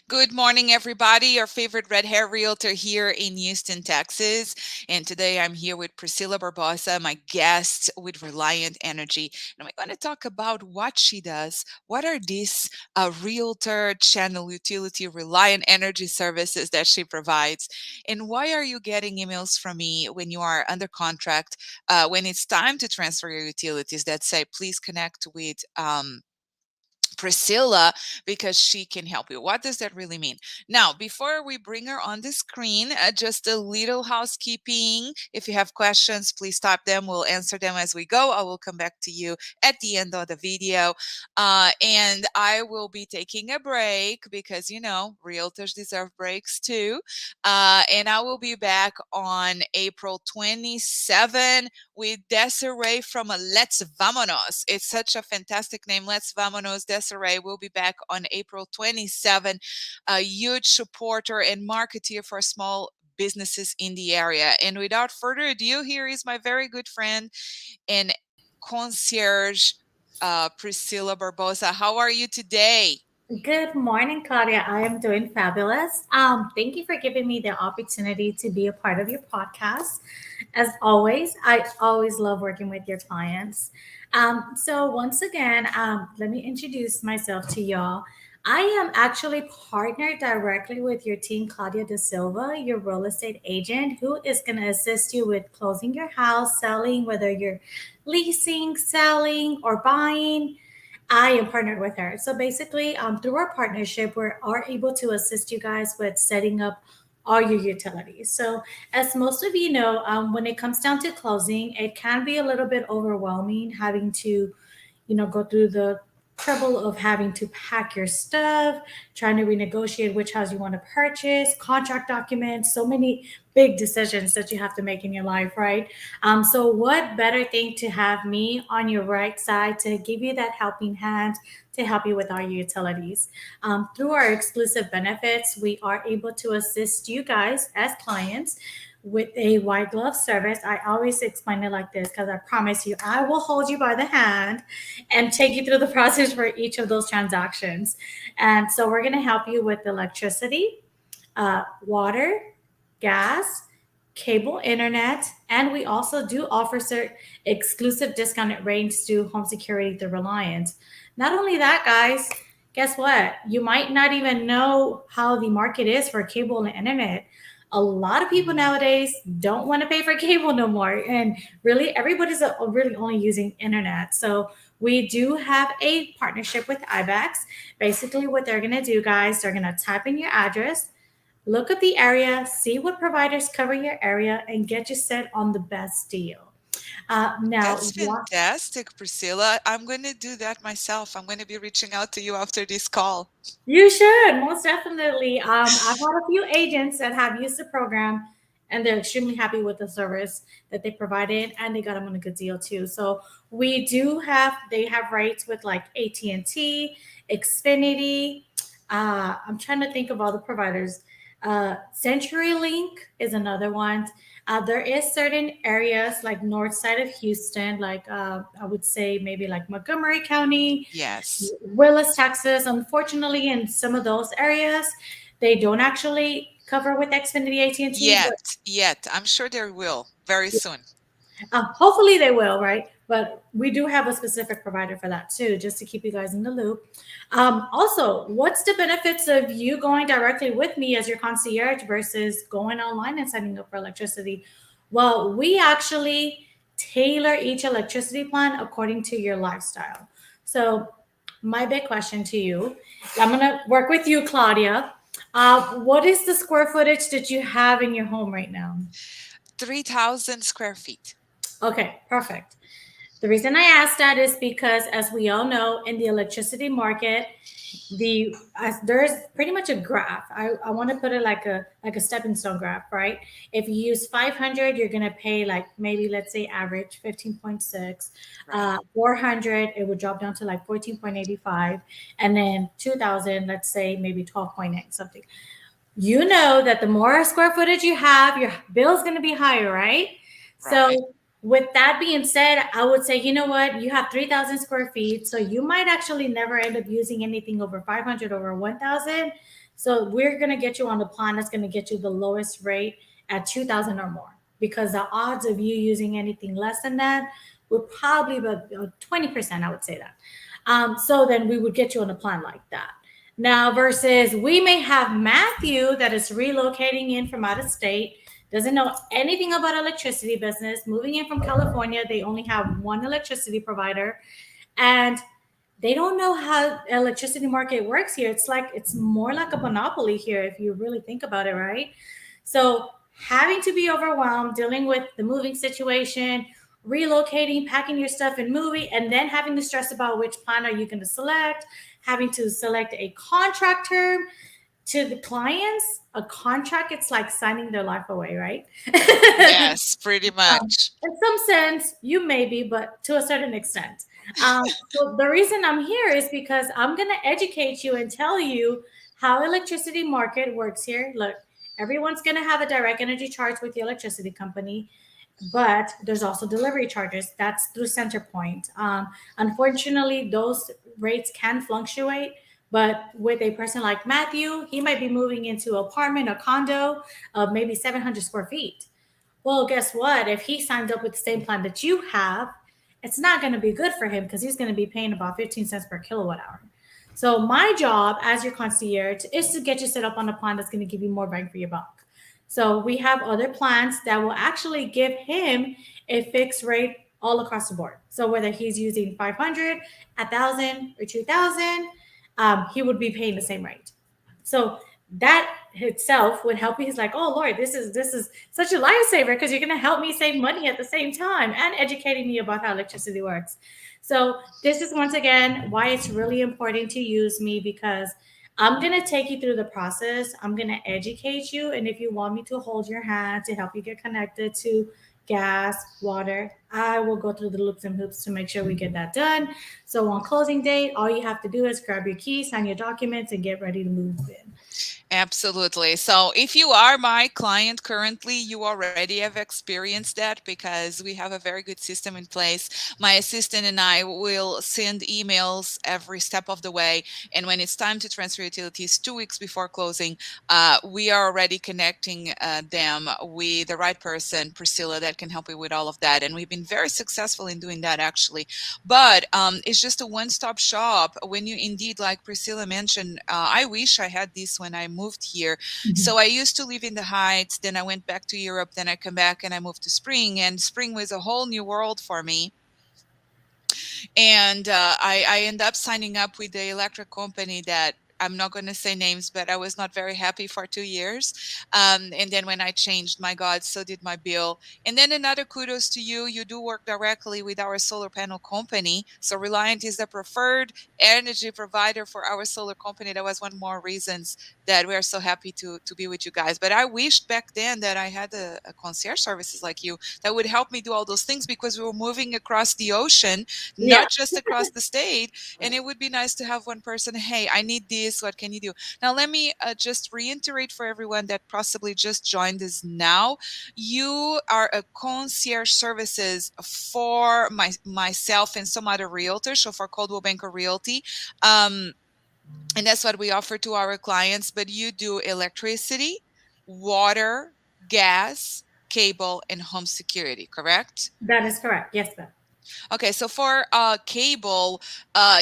Good morning, everybody. Your favorite red hair realtor here in Houston, Texas. And today I'm here with Priscilla Barboza, my guest with Reliant Energy. And we're going to talk about what she does. What are these realtor channel utility Reliant Energy services that she provides? And why are you getting emails from me when you are under contract, when it's time to transfer your utilities that say, please connect with Priscilla because she can help you. What does that really mean? Now, before we bring her on the screen, just a little housekeeping. If you have questions, please type them. We'll answer them as we go. I will come back to you at the end of the video. And I will be taking a break because, realtors deserve breaks too. And I will be back on April 27 with Desiree from Let's Vamonos. It's such a fantastic name, Let's Vamonos. Desiree will be back on April 27. A huge supporter and marketeer for small businesses in the area. And without further ado, here is my very good friend and concierge, Priscilla Barboza. How are you today? Good morning, Claudia. I am doing fabulous. Thank you for giving me the opportunity to be a part of your podcast. As always, I always love working with your clients. So once again, let me introduce myself to y'all. I am actually partnered directly with your team, Claudia Da Silva, your real estate agent, who is going to assist you with closing your house, selling, whether you're leasing, selling, or buying. I am partnered with her. So basically, through our partnership, we are able to assist you guys with setting up all your utilities. So, as most of you know, when it comes down to closing, it can be a little bit overwhelming having to go through the trouble of having to pack your stuff, trying to renegotiate which house you want to purchase, contract documents, so many big decisions that you have to make in your life, right? So, what better thing to have me on your right side to give you that helping hand to help you with our utilities? Through our exclusive benefits, we are able to assist you guys as clients with a white glove service. I always explain it like this because I promise you, I will hold you by the hand and take you through the process for each of those transactions. And so we're going to help you with electricity, water, gas, cable internet, and we also do offer certain exclusive discounted rates to home security through Reliant. Not only that, guys, guess what? You might not even know how the market is for cable and internet. A lot of people nowadays don't want to pay for cable no more, and really everybody's really only using internet. So we do have a partnership with IBEX. Basically, what they're going to do, guys, they're going to type in your address, look at the area, see what providers cover your area, and get you set on the best deal. Now, That's fantastic, Priscilla. I'm going to do that myself. I'm going to be reaching out to you after this call. you should most definitely. I've had a few agents that have used the program, and they're extremely happy with the service that they provided, and they got them on a good deal too. So we do have they have rates with like AT&T, Xfinity. I'm trying to think of all the providers. CenturyLink is another one. There is certain areas like north side of Houston, like I would say maybe like Montgomery County, Yes. Willis, Texas. Unfortunately, in some of those areas, they don't actually cover with Xfinity AT&T, but Yet. I'm sure there will very soon. hopefully they will, right? But we do have a specific provider for that too, just to keep you guys in the loop. Also, what's the benefits of you going directly with me as your concierge versus going online and signing up for electricity? Well, we actually tailor each electricity plan according to your lifestyle. So, my big question to you, I'm going to work with you, Claudia. What is the square footage that you have in your home right now? 3,000 square feet. Okay, perfect. The reason I asked that is because, as we all know, in the electricity market, there's pretty much a graph. I want to put it like a stepping stone graph, right? If you use 500, you're gonna pay like maybe let's say average 15.6. Right. 400, it would drop down to like 14.85, and then 2,000, let's say maybe 12.8 something. You know that the more square footage you have, your bill's gonna be higher, right? Right. So With that being said, I would say, you know what? You have 3,000 square feet, so you might actually never end up using anything over 500, over 1,000. So we're going to get you on the plan that's going to get you the lowest rate at 2,000 or more, because the odds of you using anything less than that would probably be about 20%, I would say that. So then we would get you on a plan like that. Now, versus we may have Matthew that is relocating in from out of state, doesn't know anything about electricity business, moving in from California. They only have one electricity provider, and they don't know how electricity market works here. It's more like a monopoly here if you really think about it, right? So having to be overwhelmed, dealing with the moving situation, relocating, packing your stuff and moving, and then having to stress about which plan are you going to select, having to select a contractor. To the clients, a contract, it's like signing their life away, right? Yes, pretty much. In some sense, you may be, but to a certain extent. So the reason I'm here is because I'm going to educate you and tell you how electricity market works here. Look, everyone's going to have a direct energy charge with the electricity company, but there's also delivery charges. That's through Centerpoint. Unfortunately, those rates can fluctuate. But with a person like Matthew, he might be moving into an apartment, a condo of maybe 700 square feet. Well, guess what? If he signs up with the same plan that you have, it's not going to be good for him because he's going to be paying about 15 cents per kilowatt hour. So my job as your concierge is to get you set up on a plan that's going to give you more bang for your buck. So we have other plans that will actually give him a fixed rate all across the board. So whether he's using 500, 1,000, or 2,000, he would be paying the same rate. So that itself would help me. He's like, oh Lord, this is such a lifesaver because you're going to help me save money at the same time and educating me about how electricity works. So this is once again why it's really important to use me, because I'm going to take you through the process. I'm going to educate you. And if you want me to hold your hand to help you get connected to gas, water, I will go through the loops and hoops to make sure we get that done. So on closing date, all you have to do is grab your keys, sign your documents, and get ready to move in. Absolutely. So if you are my client currently, you already have experienced that because we have a very good system in place. My assistant and I will send emails every step of the way. And when it's time to transfer utilities 2 weeks before closing, we are already connecting them with the right person, Priscilla, that can help you with all of that. And we've been very successful in doing that actually. But it's just a one-stop shop. When you indeed, like Priscilla mentioned, I wish I had this when I moved here. So I used to live in the Heights, then I went back to Europe, then I come back and I moved to Spring, and Spring was a whole new world for me. And I end up signing up with the electric company that I'm not going to say names, but I was not very happy for 2 years. And then when I changed, my God, so did my bill. And then another kudos to you. You do work directly with our solar panel company. So Reliant is the preferred energy provider for our solar company. That was one more reasons that we are so happy to be with you guys. But I wished back then that I had a concierge services like you that would help me do all those things, because we were moving across the ocean, Yeah. not just across the state. And it would be nice to have one person, hey, I need this. What can you do? Now, let me just reiterate for everyone that possibly just joined us now. You are a concierge services for myself and some other realtors, so for Coldwell Banker Realty. And that's what we offer to our clients. But you do electricity, water, gas, cable, and home security, correct? That is correct. Yes, ma'am. Okay, so for cable,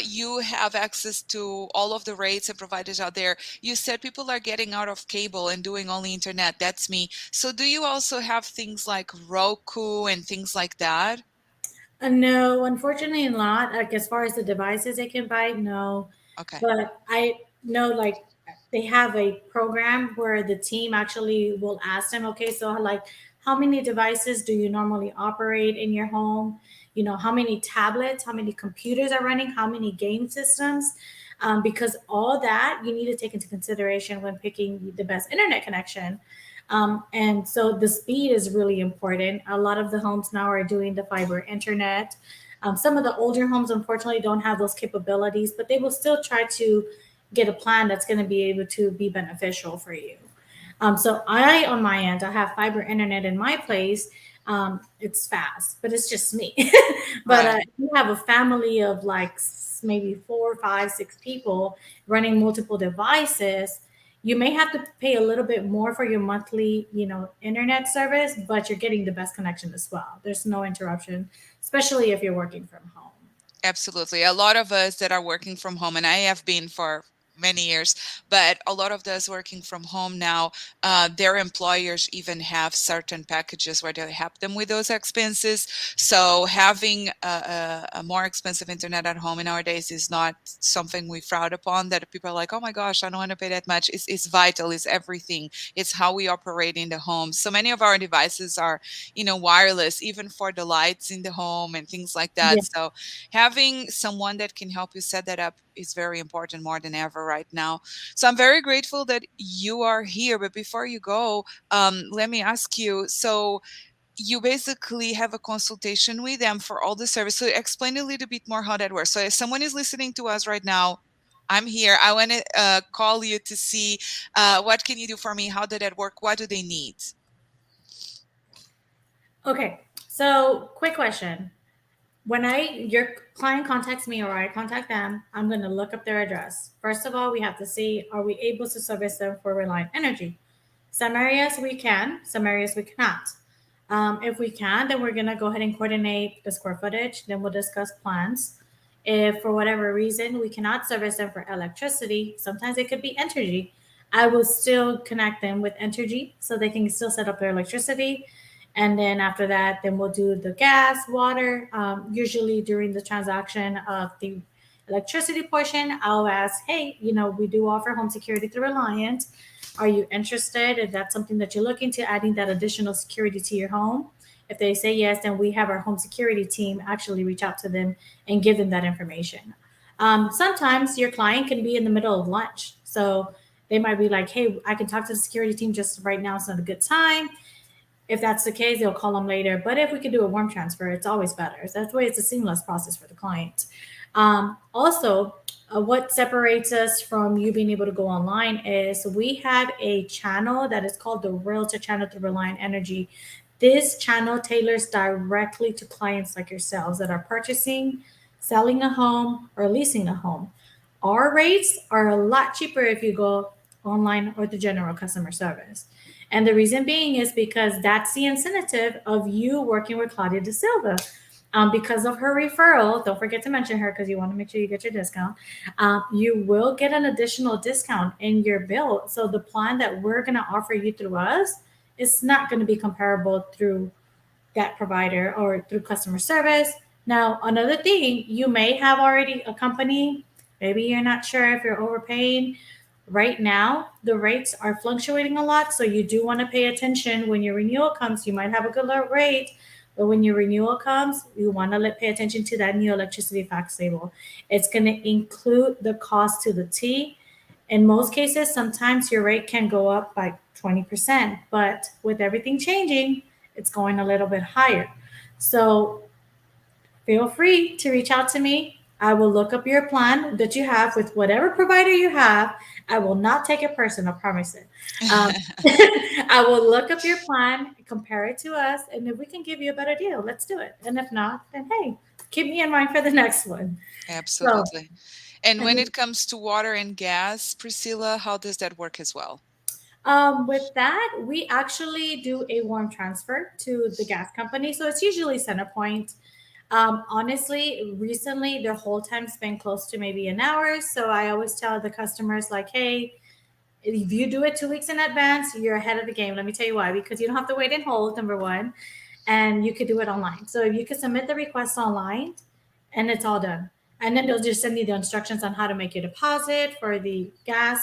you have access to all of the rates and providers out there. You said people are getting out of cable and doing only internet. That's me. So do you also have things like Roku and things like that? No, unfortunately not. Like as far as the devices they can buy, no. Okay. But I know like they have a program where the team actually will ask them, okay, so like how many devices do you normally operate in your home? You know, how many tablets, how many computers are running, how many game systems? Because all that you need to take into consideration when picking the best internet connection. And so the speed is really important. A lot of the homes now are doing the fiber internet. Some of the older homes, unfortunately, don't have those capabilities, but they will still try to get a plan that's going to be able to be beneficial for you. So I, on my end, I have fiber internet in my place. It's fast, but it's just me. But Right. if you have a family of like maybe four, five, six people running multiple devices, you may have to pay a little bit more for your monthly, internet service, but you're getting the best connection as well. There's no interruption, especially if you're working from home. Absolutely. A lot of us that are working from home, and I have been for many years, but a lot of those working from home now, their employers even have certain packages where they help them with those expenses. So having a more expensive internet at home in nowadays is not something we frown upon. That people are like, oh my gosh, I don't want to pay that much. It's vital. It's everything. It's how we operate in the home. So many of our devices are, wireless, even for the lights in the home and things like that. Yeah. So having someone that can help you set that up is very important more than ever right now. So I'm very grateful that you are here. But before you go, let me ask you, so you basically have a consultation with them for all the service. So explain a little bit more how that works. So if someone is listening to us right now, I'm here. I want to call you to see what can you do for me? How did that work? What do they need? Okay. So, quick question. When your client contacts me or I contact them, I'm going to look up their address. First of all, we have to see, are we able to service them for Reliant Energy? Some areas we can, some areas we cannot. If we can, then we're going to go ahead and coordinate the square footage. Then we'll discuss plans. If for whatever reason we cannot service them for electricity, sometimes it could be energy. I will still connect them with energy so they can still set up their electricity. And then after that, then we'll do the gas, water. Usually during the transaction of the electricity portion, I'll ask, hey, we do offer home security through Reliant. Are you interested? If that's something that you're looking to adding that additional security to your home, if they say yes, then we have our home security team actually reach out to them and give them that information. Sometimes your client can be in the middle of lunch. So they might be like, hey, I can talk to the security team just right now. It's not a good time. If that's the case, they'll call them later. But if we could do a warm transfer, it's always better. So that's why it's a seamless process for the client. Also, what separates us from you being able to go online is we have a channel that is called the Realtor channel through Reliant Energy. This channel tailors directly to clients like yourselves that are purchasing, selling a home, or leasing a home. Our rates are a lot cheaper if you go online or the general customer service. And the reason being is because that's the incentive of you working with Claudia De Silva. Because of her referral, don't forget to mention her because you want to make sure you get your discount. You will get an additional discount in your bill. So the plan that we're going to offer you through us is not going to be comparable through that provider or through customer service. Now, another thing, you may have already a company. Maybe you're not sure if you're overpaying. Right now, the rates are fluctuating a lot, so you do want to pay attention when your renewal comes. You might have a good rate, but when your renewal comes, you want to pay attention to that new electricity fax label. It's going to include the cost to the T. In most cases, sometimes your rate can go up by 20%, but with everything changing, it's going a little bit higher. So feel free to reach out to me. I will look up your plan that you have with whatever provider you have. I will not take it personal, I promise it. Um, I will look up your plan, compare it to us, and if we can give you a better deal, let's do it. And if not, then hey, keep me in mind for the next one. So, Absolutely. And and when then, it comes to water and gas, Priscilla, how does that work as well? with that, we actually do a warm transfer to the gas company. So it's usually CenterPoint. Honestly, recently their hold time's been close to maybe an hour. So I always tell the customers like, hey, if you do it 2 weeks in advance, you're ahead of the game. Let me tell you why. Because you don't have to wait and hold, number one, and you could do it online. So if you could submit the request online, and it's all done. And then they'll just send you the instructions on how to make your deposit for the gas.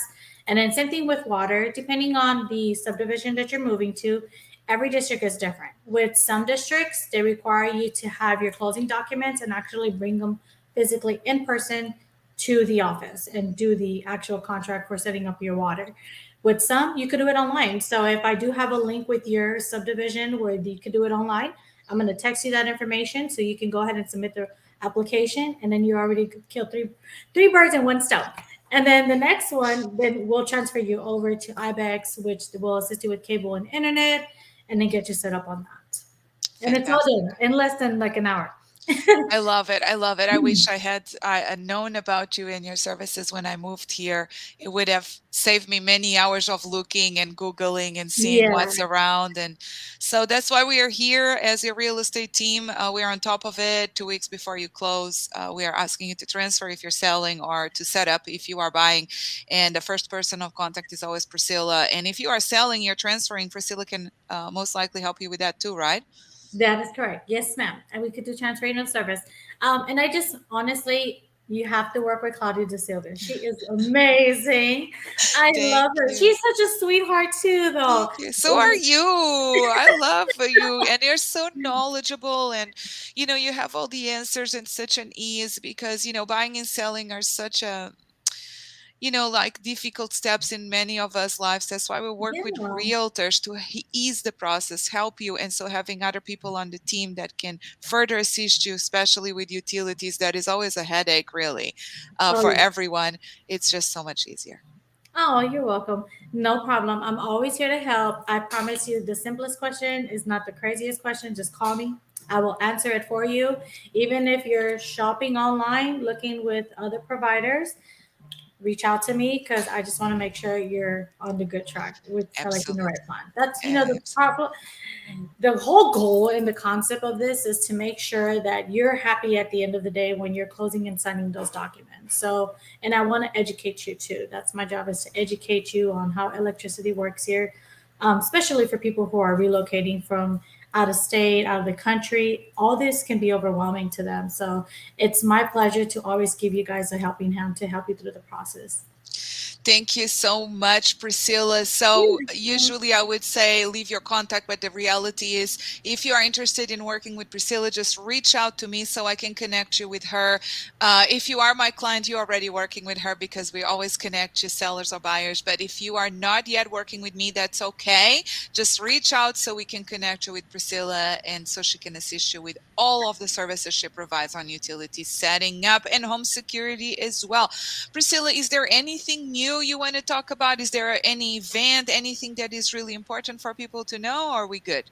And then same thing with water, depending on the subdivision that you're moving to, every district is different. With some districts, they require you to have your closing documents and actually bring them physically in person to the office and do the actual contract for setting up your water. With some, you could do it online. So if I do have a link with your subdivision where you could do it online, I'm going to text you that information so you can go ahead and submit the application, and then you already killed three birds in one stone. And then the next one, then we'll transfer you over to IBEX, which will assist you with cable and internet, and then get you set up on that. And it's all Fantastic. done in less than like an hour. I love it. I love it. I wish I had known about you and your services when I moved here. It would have saved me many hours of looking and Googling and seeing Yeah, what's around. And so that's why we are here as a real estate team. We are on top of it 2 weeks before you close. We are asking you to transfer if you're selling or to set up if you are buying. And the first person of contact is always Priscilla. And if you are selling, you're transferring, Priscilla can most likely help you with that too, right? that is correct. Yes, ma'am. And we could do transferring of service. And I just honestly, you have to work with Claudia De Silva. She is amazing. I Thank love her. you. She's such a sweetheart too, though. Thank you. So are you. I love you. And you're so knowledgeable. And, you have all the answers in such an ease because, buying and selling are such like difficult steps in many of us lives. That's why we work with Yeah. realtors to ease the process, help you. And so having other people on the team that can further assist you, especially with utilities, that is always a headache, really, Oh, for yeah. everyone. It's just so much easier. Oh, you're welcome. No problem. I'm always here to help. I promise you, the simplest question is not the craziest question. Just call me. I will answer it for you. Even if you're shopping online, looking with other providers, reach out to me because I just want to make sure you're on the good track with selecting the right Absolutely. plan. That's the Absolutely. problem. The whole goal and the concept of this is to make sure that you're happy at the end of the day when you're closing and signing those documents. So, and I want to educate you too. That's my job, is to educate you on how electricity works here, especially for people who are relocating from out of state, out of the country. All this can be overwhelming to them. So it's my pleasure to always give you guys a helping hand to help you through the process. Thank you so much, Priscilla. So usually I would say leave your contact, but the reality is if you are interested in working with Priscilla, just reach out to me so I can connect you with her. If you are my client, you're already working with her because we always connect you sellers or buyers. But if you are not yet working with me, that's okay. Just reach out so we can connect you with Priscilla and so she can assist you with all of the services she provides on utility setting up and home security as well. Priscilla, is there anything new you want to talk about? Is there any event, anything that is really important for people to know? Or are we good?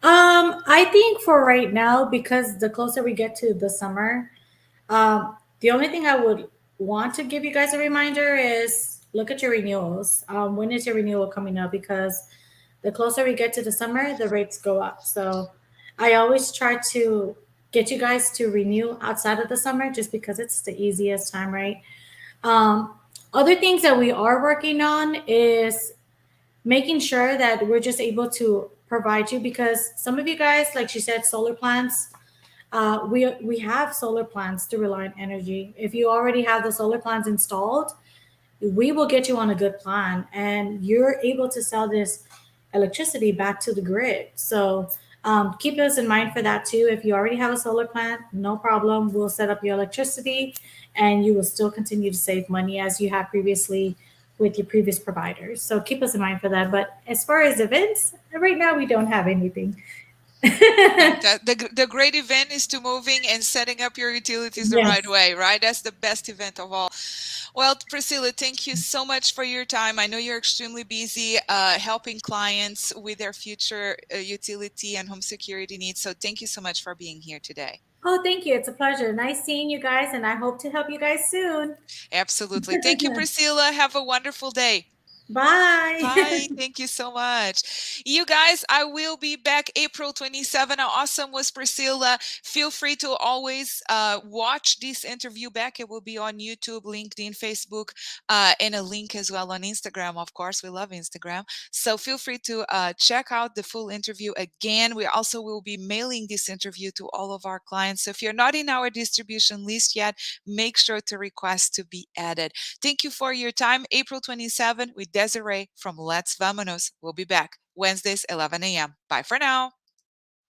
I think for right now, because the closer we get to the summer, the only thing I would want to give you guys a reminder is look at your renewals. When is your renewal coming up? Because the closer we get to the summer, the rates go up. So I always try to get you guys to renew outside of the summer just because it's the easiest time, right? Um, Other things that we are working on is making sure that we're just able to provide you, because some of you guys, like she said, solar plants, we have solar plants through Reliant Energy. If you already have the solar plants installed, we will get you on a good plan and you're able to sell this electricity back to the grid. So keep us in mind for that too. If you already have a solar plant, no problem. We'll set up your electricity and you will still continue to save money as you have previously with your previous providers. So keep us in mind for that. But as far as events, right now we don't have anything. The great event is to moving and setting up your utilities the right Yes. way, right? That's the best event of all. Well, Priscilla, thank you so much for your time. I know you're extremely busy helping clients with their future utility and home security needs. So thank you so much for being here today. Oh, thank you. It's a pleasure. Nice seeing you guys, and I hope to help you guys soon. Absolutely. Thank you, Priscilla. Have a wonderful day. Bye. Bye. Thank you so much. You guys, I will be back April 27. How awesome was Priscilla? Feel free to always watch this interview back. It will be on YouTube, LinkedIn, Facebook, and a link as well on Instagram. Of course, we love Instagram. So feel free to check out the full interview again. We also will be mailing this interview to all of our clients. So if you're not in our distribution list yet, make sure to request to be added. Thank you for your time. April 27 with Desiree from Let's Vamonos. We'll be back Wednesdays, 11 a.m. Bye for now.